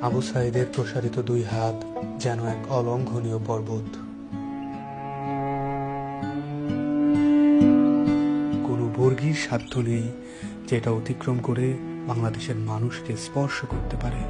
আবু সাঈদের প্রসারিত দুই হাত যেন এক অলঙ্ঘনীয় পর্বত। কোনো বর্গীর সাধ্য নেই যেটা অতিক্রম করে বাংলাদেশের মানুষকে স্পর্শ করতে পারে।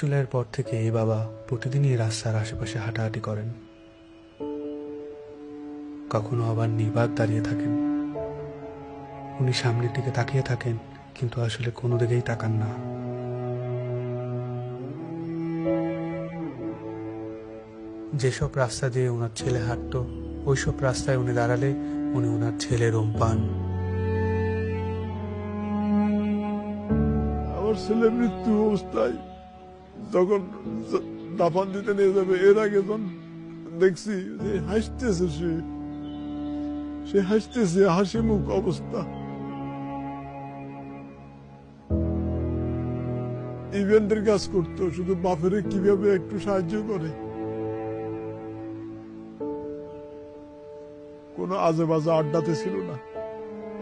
জুলাইয়ের পর থেকে এই বাবা প্রতিদিনই রাস্তার আশেপাশে হাঁটাহাঁটি করেন। কখনো আবার নির্বাক দাঁড়িয়ে থাকেন। উনি সামনের দিকে তাকিয়ে থাকেন, কিন্তু আসলে কোনো দিকেই তাকান না। যেসব রাস্তা দিয়ে ওনার ছেলে হাঁটত, ওইসব রাস্তায় উনি দাঁড়ালে উনি ওনার ছেলের রোম পান। আমার ছেলে মৃত্যু অবস্থায় যখন দাফন দিতে নিয়ে যাবে, এর আগে যখন দেখছি যে হাসতেছে, সে হাসতেছে, হাসি মুখ অবস্থা। ইভেন্টের কাজ করতো, শুধু বাপের কিভাবে একটু সাহায্য করে। কোনো আজে বাজে আড্ডাতে ছিল না।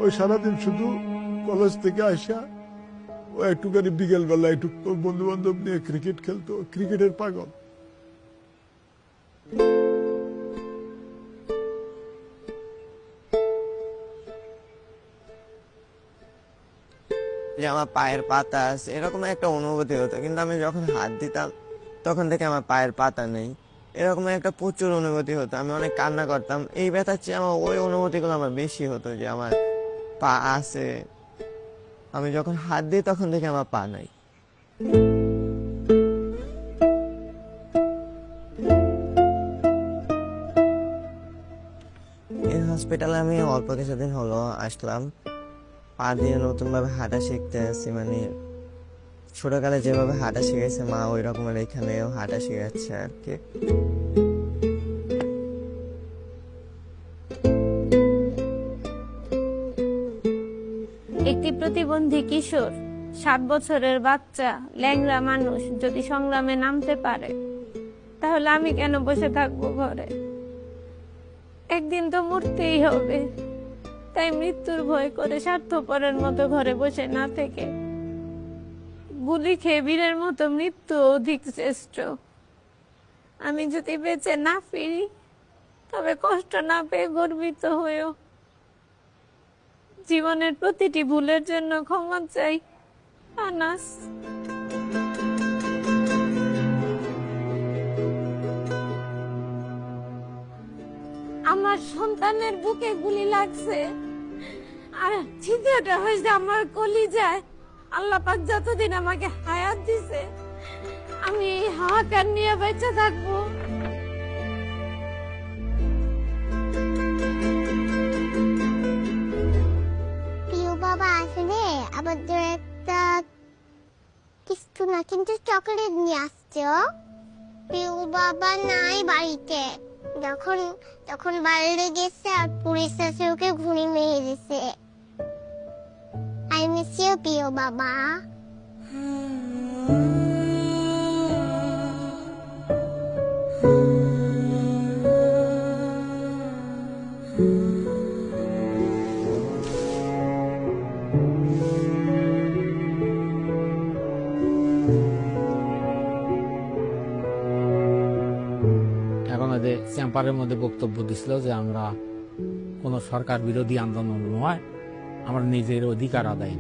ওই সারাদিন শুধু কলেজ থেকে আসা ও একটুখানি বিকেল বেলা একটু বন্ধু বান্ধব নিয়ে ক্রিকেট খেলতো, ক্রিকেটের পাগল। যে আমার পায়ের পাতা আছে এরকম একটা অনুভূতি হতো, কিন্তু আমি যখন হাত দিতাম তখন থেকে আমার পায়ের পাতা নেই, এরকম একটা প্রচুর অনুভূতি হতো। আমি অনেক কান্না করতাম। এই ব্যথার চেয়ে আমার ওই অনুভূতিগুলো আমার বেশি হতো, যে আমার পা আছে, আমি যখন হাত দিই তখন থেকে আমার পা নাই। এই হসপিটালে আমি অল্প কিছুদিন হলো আসলাম। পা দিয়ে নতুন ভাবে হাঁটা শিখতে আসছি। মানে ছোটকালে যেভাবে হাঁটা শিখেছে মা, ওই রকমের এখানেও হাঁটা শিখাচ্ছে আর কি। একটি প্রতিবন্ধী কিশোর, 7 বছরের বাচ্চা, ল্যাংড়া মানুষ যদি সংগ্রামে নামতে পারে, তাহলে আমি কেন বসে থাকবো ঘরে? একদিন তো মরতেই হবে, তাই মৃত্যুর ভয় করে স্বার্থপরের মতো ঘরে বসে না থেকে গুলি খেয়ে বীরের মতো মৃত্যু অধিক শ্রেষ্ঠ। আমি যদি বেঁচে না ফিরি, তবে কষ্ট না পেয়ে গর্বিত হয়েও জীবনের প্রতিটি ভুলের জন্য ক্ষমা চাই। আনাস। আমার সন্তানের বুকে গুলি লাগছে, আর ছিদ্রটা হয়েছে আমার কলিজায়। আল্লাহ পাক যতদিন আমাকে হায়াত দিছে, আমি এই হাহাকার নিয়ে বেঁচে থাকবো। প্রিয় বাবা আসলে আমাদের একটা কিছু না কিন্তু চকলেট নিয়ে আসছে। প্রিয় বাবা নাই বাড়িতে। যখন বাইরে গেছে আর পুলিশ এসে ওকে ঘুরি মেরে দিছে। আই মিস ইউ প্রিয় বাবা। চেম্বারের মধ্যে বক্তব্য দিছিল যে আমরা কোন সরকার বিরোধী আন্দোলন নয়, আমরা নিজের অধিকার আদায়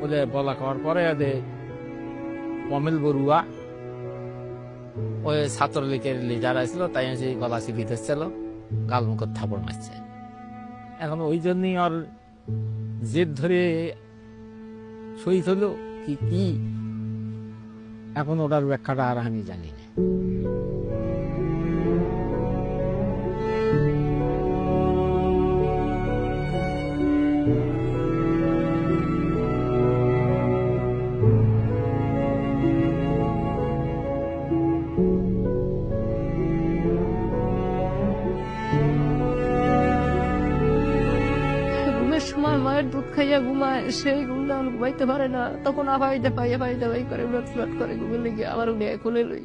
বলে বলা করার পরে কমিল বড়ুয়া ওই ছাত্রলীগের লিডার আসছিল, তাই সেই গলা চিপি ধরছিল, গাল মুখ থাপড় মারছে। এখন ওই জন্যই আর জেদ ধরে শহীদ হলো কি এখন ওটার ব্যাখ্যাটা আর আমি জানি না। মায়ের দুধ খাইয়া ঘুমায়, সেই ঘুমটা ঘুমাইতে পারে না, তখন আফাইতে পাই করে লট করে ঘুমে লেগে আবার উঠে খুলে লই।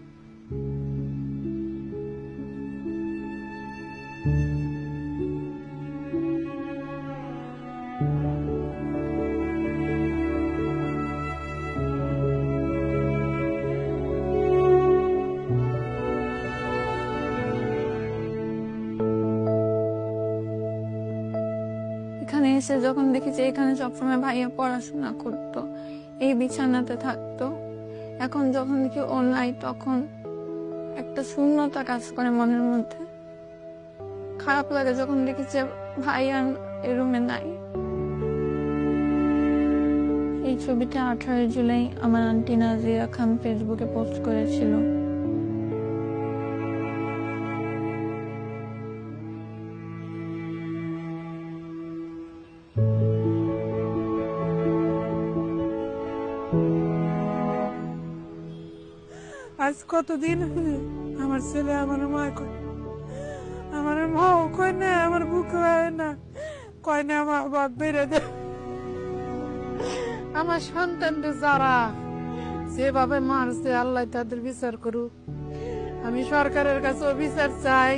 এখানে এসে যখন দেখি যে এখানে সবসময় ভাইয়া পড়াশোনা করতো, এই বিছানাতে থাকতো, এখন যখন দেখি ও নাই, তখন একটা শূন্যতা কাজ করে মনের মধ্যে। খারাপ লাগে যখন দেখি যে ভাইয়া এই রুমে নাই। এই ছবিটা 18 জুলাই আমার আন্টি নাজিয়া খান ফেসবুকে পোস্ট করেছিল। আজ কতদিন আমার ছেলে আমার মা কয়, আমার মাও কয় না, আমার বুক হয় না, কয় না আমার বাপ বেড়ে দে। আমার সন্তানদের যারা যেভাবে মারছে, আল্লাহ তাদের বিচার করুক। আমি সরকারের কাছেও বিচার চাই,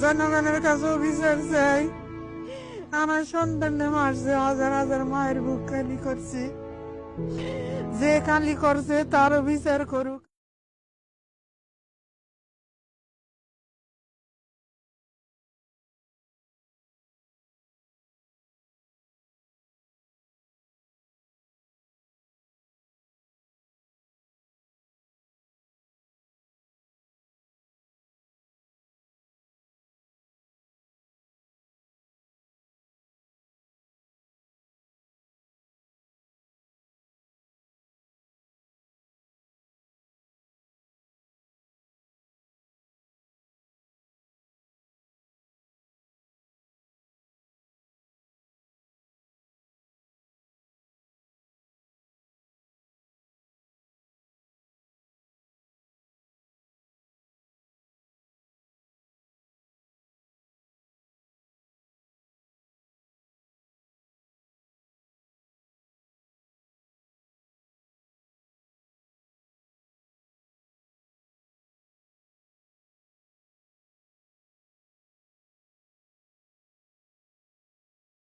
জনগণের কাছেও বিচার চাই। আমার সন্তানদের মারছে, হাজার হাজার মায়ের বুক খালি করছে, যে খালি করছে তারও বিচার করুক।